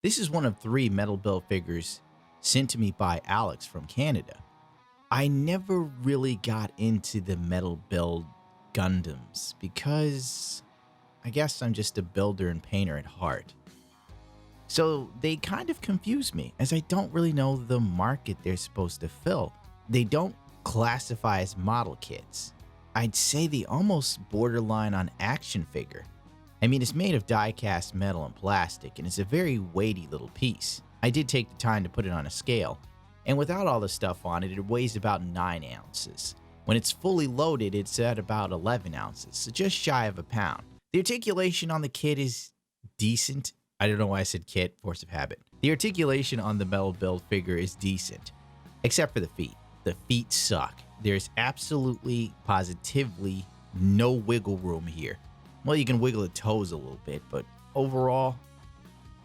This is one of 3 metal build figures sent to me by Alex from Canada. I never really got into the metal build Gundams because I guess I'm just a builder and painter at heart. So they kind of confuse me as I don't really know the market they're supposed to fill. They don't classify as model kits. I'd say they almost borderline on action figure. I mean, it's made of die-cast metal and plastic, and it's a very weighty little piece. I did take the time to put it on a scale, and without all the stuff on it, it weighs about 9 ounces. When it's fully loaded, it's at about 11 ounces, so just shy of a pound. The articulation on the kit is decent. I don't know why I said kit, force of habit. The articulation on the metal build figure is decent, except for the feet. The feet suck. There's absolutely, positively no wiggle room here. Well, you can wiggle the toes a little bit, but overall,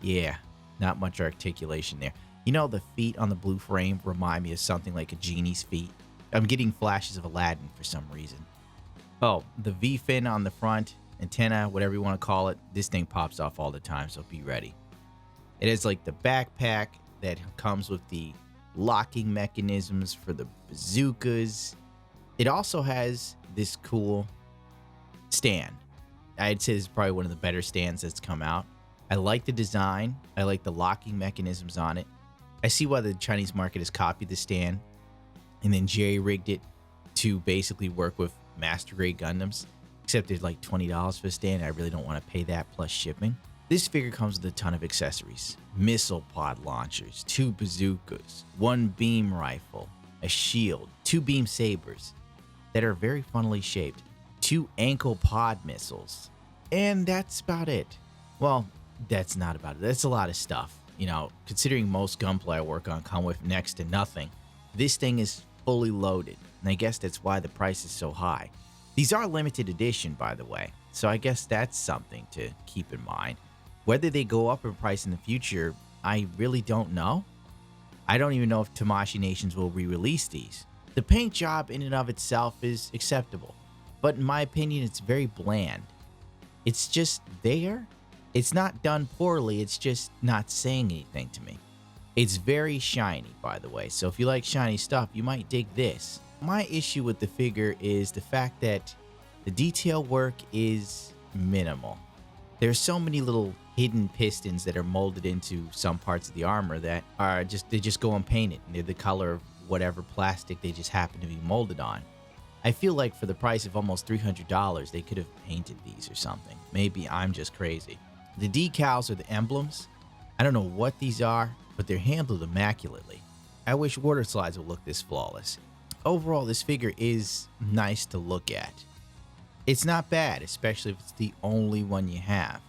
yeah, not much articulation there. You know, the feet on the blue frame remind me of something like a genie's feet. I'm getting flashes of Aladdin for some reason. Oh, the V-fin on the front, antenna, whatever you want to call it, this thing pops off all the time, so be ready. It has like the backpack that comes with the locking mechanisms for the bazookas. It also has this cool stand. I'd say this is probably one of the better stands that's come out. I like the design. I like the locking mechanisms on it. I see why the Chinese market has copied the stand and then jerry-rigged it to basically work with master grade Gundams. Except it's like $20 for the stand. I really don't want to pay that plus shipping. This figure comes with a ton of accessories. Missile pod launchers, 2 bazookas, 1 beam rifle, a shield, 2 beam sabers that are very funnily shaped, 2 ankle pod missiles, and that's about it. Well, that's not about it. That's a lot of stuff. You know, considering most gunpla I work on come with next to nothing, this thing is fully loaded, and I guess that's why the price is so high. These are limited edition, by the way, so I guess that's something to keep in mind. Whether they go up in price in the future, I really don't know. I don't even know if Tamashii Nations will re-release these. The paint job in and of itself is acceptable, but in my opinion, it's very bland. It's just there. It's not done poorly, it's just not saying anything to me. It's very shiny, by the way, so if you like shiny stuff, you might dig this. My issue with the figure is the fact that the detail work is minimal. There's so many little hidden pistons that are molded into some parts of the armor that are they just go unpainted, and they're the color of whatever plastic they just happen to be molded on. I feel like for the price of almost $300, they could have painted these or something. Maybe I'm just crazy. The decals or the emblems, I don't know what these are, but they're handled immaculately. I wish water slides would look this flawless. Overall, this figure is nice to look at. It's not bad, especially if it's the only one you have.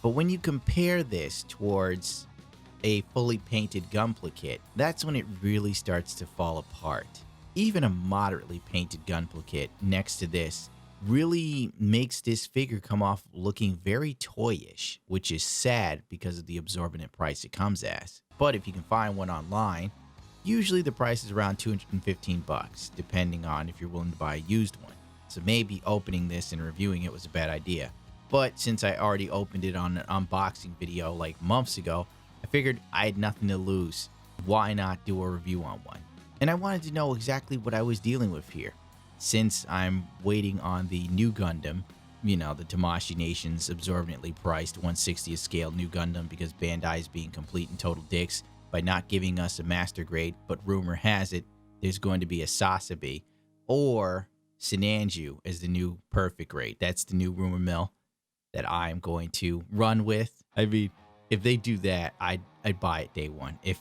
But when you compare this towards a fully painted gunpla kit, that's when it really starts to fall apart. Even a moderately painted gunpla kit next to this really makes this figure come off looking very toyish, which is sad because of the exorbitant price it comes as. But if you can find one online, usually the price is around 215 bucks, depending on if you're willing to buy a used one. So maybe opening this and reviewing it was a bad idea. But since I already opened it on an unboxing video like months ago, I figured I had nothing to lose. Why not do a review on one? And I wanted to know exactly what I was dealing with here. Since I'm waiting on the new Gundam, you know, the Tamashii Nations exorbitantly priced 1/60th scale new Gundam because Bandai is being complete and total dicks by not giving us a master grade, but rumor has it there's going to be a Sasabi or Sinanju as the new perfect grade. That's the new rumor mill that I'm going to run with. I mean, if they do that, I'd buy it day one. If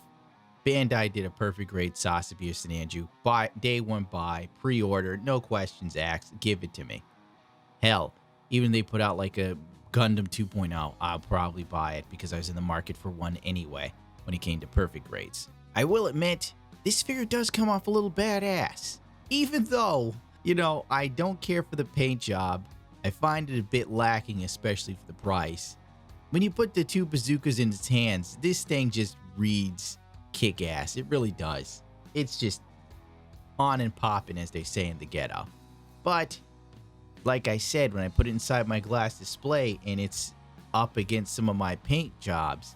Bandai did a perfect grade Sasabi or Sinanju, buy day one, buy, pre-order, no questions asked, give it to me. Hell, even if they put out like a Gundam 2.0, I'll probably buy it because I was in the market for one anyway when it came to perfect grades. I will admit, this figure does come off a little badass. Even though, you know, I don't care for the paint job, I find it a bit lacking, especially for the price. When you put the 2 bazookas in its hands, this thing just reads kick-ass. It really does. It's just on and popping, as they say in the ghetto. But like I said, when I put it inside my glass display and it's up against some of my paint jobs,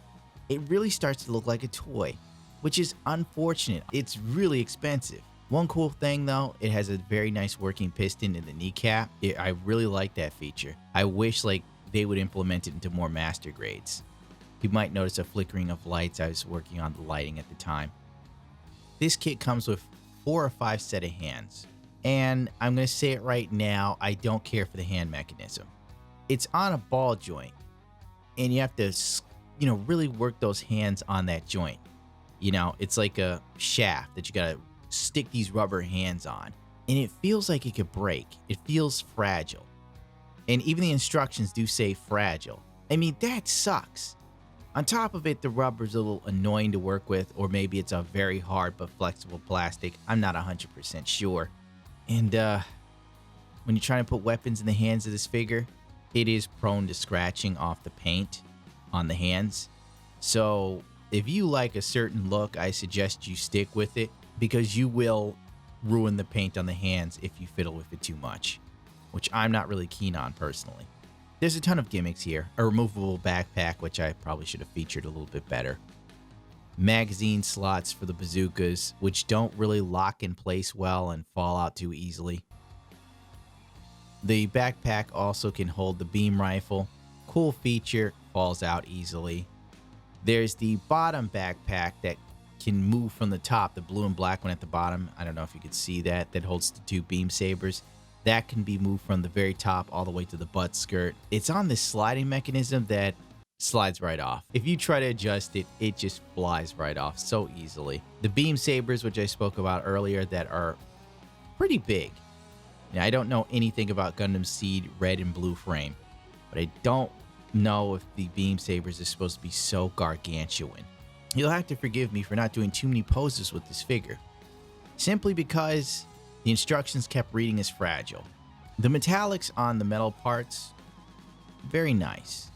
it really starts to look like a toy, which is unfortunate. It's really expensive. One cool thing though, it has a very nice working piston in the kneecap. I really like that feature. I wish like they would implement it into more master grades. You might notice a flickering of lights. I was working on the lighting at the time. This kit comes with 4 or 5 set of hands. And I'm going to say it right now, I don't care for the hand mechanism. It's on a ball joint, and you have to, really work those hands on that joint. It's like a shaft that you got to stick these rubber hands on. And it feels like it could break. It feels fragile. And even the instructions do say fragile. I mean, that sucks. On top of it, the rubber's a little annoying to work with, or maybe it's a very hard but flexible plastic. I'm not 100% sure. And when you're trying to put weapons in the hands of this figure, it is prone to scratching off the paint on the hands. So if you like a certain look, I suggest you stick with it, because you will ruin the paint on the hands if you fiddle with it too much, which I'm not really keen on personally. There's a ton of gimmicks here. A removable backpack, which I probably should have featured a little bit better. Magazine slots for the bazookas, which don't really lock in place well and fall out too easily. The backpack also can hold the beam rifle. Cool feature, falls out easily. There's the bottom backpack that can move from the top, the blue and black one at the bottom. I don't know if you could see that. That holds the 2 beam sabers. That can be moved from the very top all the way to the butt skirt. It's on this sliding mechanism that slides right off. If you try to adjust it, it just flies right off so easily. The beam sabers, which I spoke about earlier, that are pretty big. Now, I don't know anything about Gundam Seed red and blue frame, but I don't know if the beam sabers are supposed to be so gargantuan. You'll have to forgive me for not doing too many poses with this figure, simply because the instructions kept reading as fragile. The metallics on the metal parts, very nice.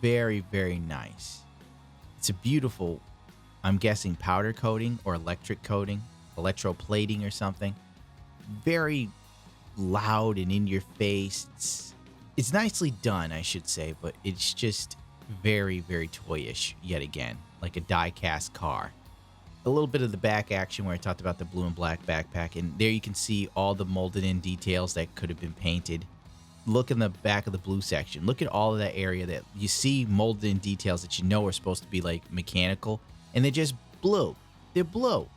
Very, very nice. It's a beautiful, I'm guessing powder coating or electric coating, electroplating or something. Very loud and in your face. It's nicely done, I should say, but it's just very, very toyish yet again, like a die-cast car. A little bit of the back action where I talked about the blue and black backpack, and there you can see all the molded in details that could have been painted. Look in the back of the blue section. Look at all of that area that you see molded in details that you know are supposed to be like mechanical, and they're just blue. They're blue.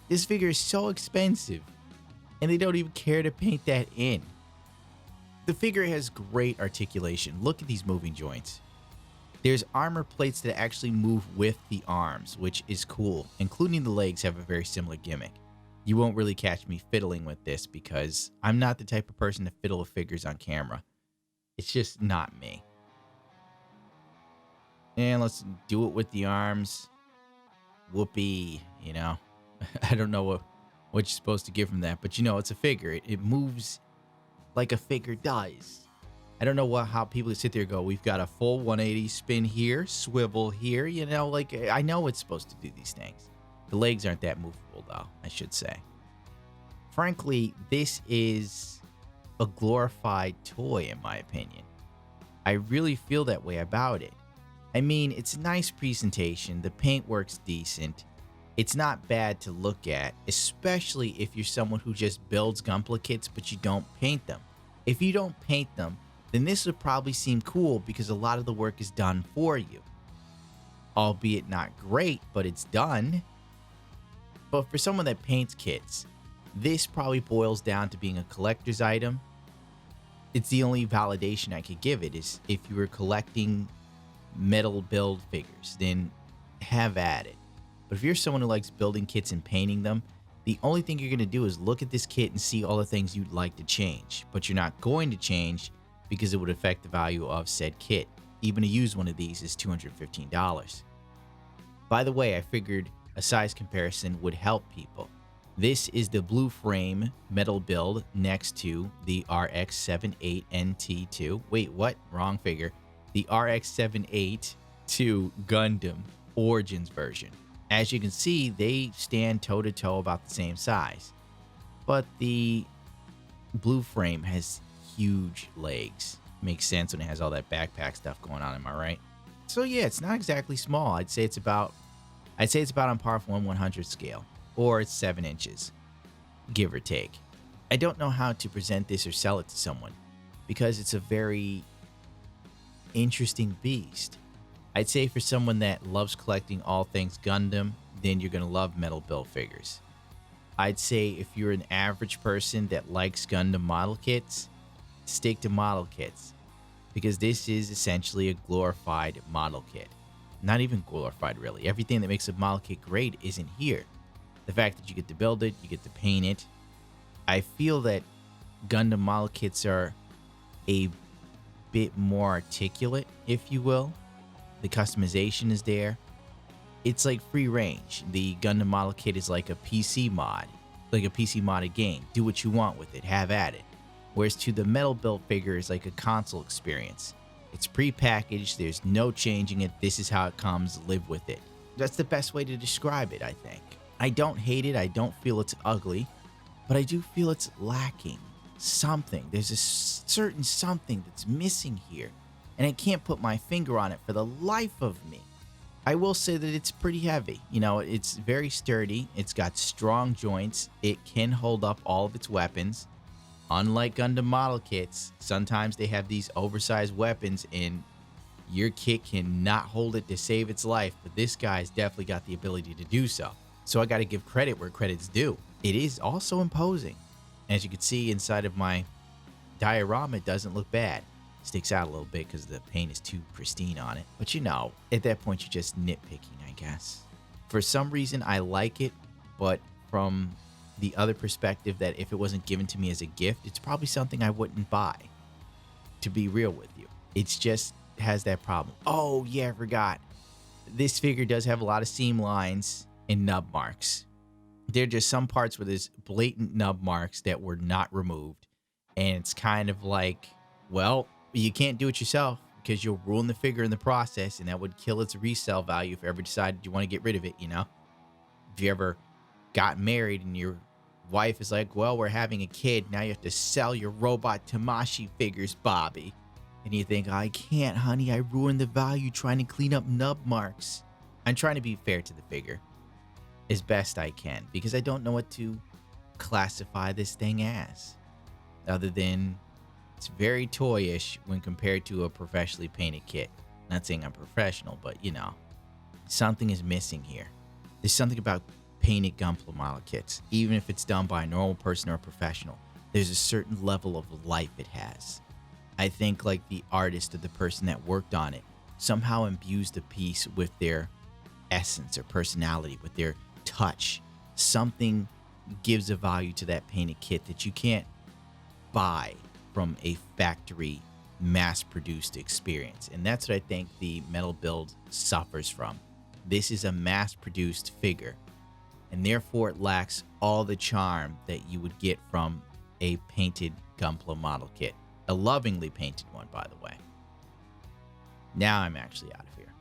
This figure is so expensive, and they don't even care to paint that in. The figure has great articulation. Look at these moving joints. There's armor plates that actually move with the arms, which is cool, including the legs have a very similar gimmick. You won't really catch me fiddling with this because I'm not the type of person to fiddle with figures on camera. It's just not me. And let's do it with the arms. Whoopee, I don't know what you're supposed to give from that, but it's a figure. It moves like a figure does. I don't know how people sit there and go, we've got a full 180 spin here, swivel here, I know it's supposed to do these things. The legs aren't that movable, though, I should say. Frankly, this is a glorified toy, in my opinion. I really feel that way about it. I mean, it's a nice presentation. The paint works decent. It's not bad to look at, especially if you're someone who just builds gunpla kits, but you don't paint them. If you don't paint them, then this would probably seem cool because a lot of the work is done for you. Albeit not great, but it's done. But for someone that paints kits, this probably boils down to being a collector's item. It's the only validation I could give it is if you were collecting metal build figures, then have at it. But if you're someone who likes building kits and painting them, the only thing you're going to do is look at this kit and see all the things you'd like to change. But you're not going to change because it would affect the value of said kit. Even a used one of these is $215. By the way, I figured a size comparison would help people. This is the blue frame metal build next to the RX-78NT2. Wait, what? Wrong figure. The RX-78 to Gundam Origins version. As you can see, they stand toe-to-toe about the same size. But the blue frame has huge legs. Makes sense when it has all that backpack stuff going on, am I right? So yeah, it's not exactly small. I'd say it's about on par with 1/100 scale, or it's 7 inches, give or take. I don't know how to present this or sell it to someone because it's a very interesting beast. I'd say for someone that loves collecting all things Gundam, then you're going to love metal build figures. I'd say if you're an average person that likes Gundam model kits, stick to model kits because this is essentially a glorified model kit. Not even glorified, really. Everything that makes a model kit great isn't here. The fact that you get to build it, you get to paint it. I feel that Gundam model kits are a bit more articulate, if you will. The customization is there. It's like free range. The Gundam model kit is like a PC mod, like a PC modded game. Do what you want with it, have at it. Whereas to the metal built figure is like a console experience. It's pre-packaged, there's no changing it, this is how it comes, live with it. That's the best way to describe it, I think. I don't hate it, I don't feel it's ugly, but I do feel it's lacking something. There's a certain something that's missing here, and I can't put my finger on it for the life of me. I will say that it's pretty heavy. You know, it's very sturdy, it's got strong joints, it can hold up all of its weapons. Unlike Gundam model kits, sometimes they have these oversized weapons and your kit cannot hold it to save its life, but this guy's definitely got the ability to do so. So I gotta give credit where credit's due. It is also imposing. As you can see inside of my diorama, it doesn't look bad. It sticks out a little bit because the paint is too pristine on it. But you know, at that point you're just nitpicking, I guess. For some reason I like it, but from the other perspective that if it wasn't given to me as a gift, it's probably something I wouldn't buy, to be real with you. It's just has that problem. Oh yeah, I forgot. This figure does have a lot of seam lines and nub marks. There are just some parts where there's blatant nub marks that were not removed. And it's kind of like, well, you can't do it yourself because you'll ruin the figure in the process and that would kill its resale value if you ever decided you want to get rid of it, you know? If you ever got married and your wife is like, well, we're having a kid, now you have to sell your robot Tamashi figures, Bobby. And you think, I can't, honey, I ruined the value trying to clean up nub marks. I'm trying to be fair to the figure as best I can because I don't know what to classify this thing as, other than it's very toyish when compared to a professionally painted kit. Not saying I'm professional, but you know, something is missing here. There's something about painted gunpla model kits, even if it's done by a normal person or a professional. There's a certain level of life it has. I think like the artist or the person that worked on it somehow imbues the piece with their essence or personality, with their touch. Something gives a value to that painted kit that you can't buy from a factory mass-produced experience. And that's what I think the metal build suffers from. This is a mass-produced figure, and therefore it lacks all the charm that you would get from a painted gunpla model kit. A lovingly painted one, by the way. Now I'm actually out of here.